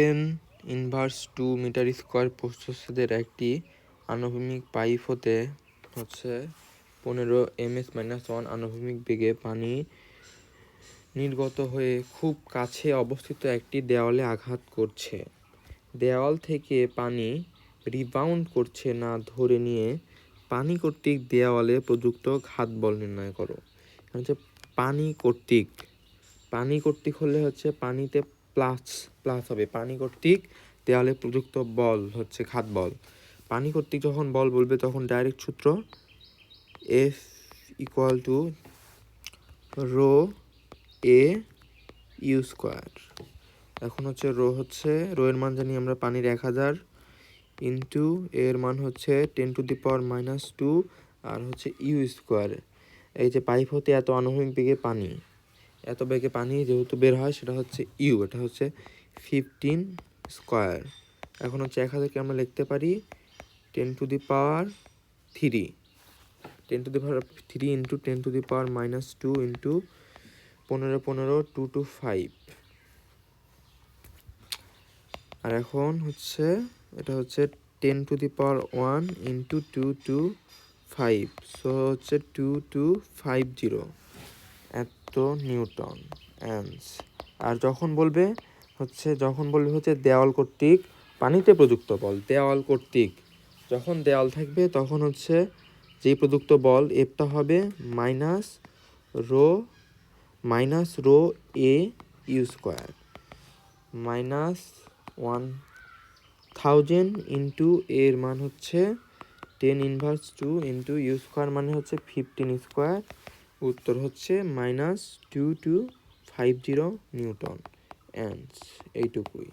10⁻² প্রস্থচ্ছেদের একটি আনুভূমিক পাইপ হতে 15 ms-1 আনুভূমিক বেগে পানি নির্গত হয়ে খুব কাছে অবস্থিত একটি দেওয়ালে আঘাত করছে। দেওয়াল থেকে পানি রিবাউন্ড করছে না ধরে নিয়ে পানি কর্তৃক দেওয়ালে প্রযুক্ত ঘাতবল নির্ণয় করো। পানি কর্তৃক হলে পানিতে প্লাস হবে, পানি কর্তৃক দেওয়ালে প্রযুক্ত বল ঘাতবল। পানি কর্তৃক যখন বল বলবে তখন ডাইরেক্ট সূত্র F = ρ A U²। এখন রো এর মান জানি আমরা পানির 1000 ইন্টু এর মান 10⁻², আর U²। এই যে পাইপ হতে এত আনুভূমিক বেগে পানি, এত বেগে পানি যেহেতু বের হয় সেটা ইউ, এটা 15²। এখন 1000কে আমরা লিখতে পারি 10⁻³ ইন্টু 10⁻² ইন্টু 15 2 to 5। আর এখন এটা 10⁻1 ইন্টু 2 to 5, সো 2250 এত নিউটন অ্যান্স। আর যখন বলবে দেওয়াল কর্তৃক পানিতে প্রযুক্ত বল, দেওয়াল কর্তৃক যখন দেওয়াল থাকবে তখন যেই প্রযুক্ত বল এফটা হবে রো A U², -1000 ইন্টু এর মান 10⁻² ইন্টু U² মানে 15²। উত্তর -2250 নিউটন অ্যান্স। এইটুকুই।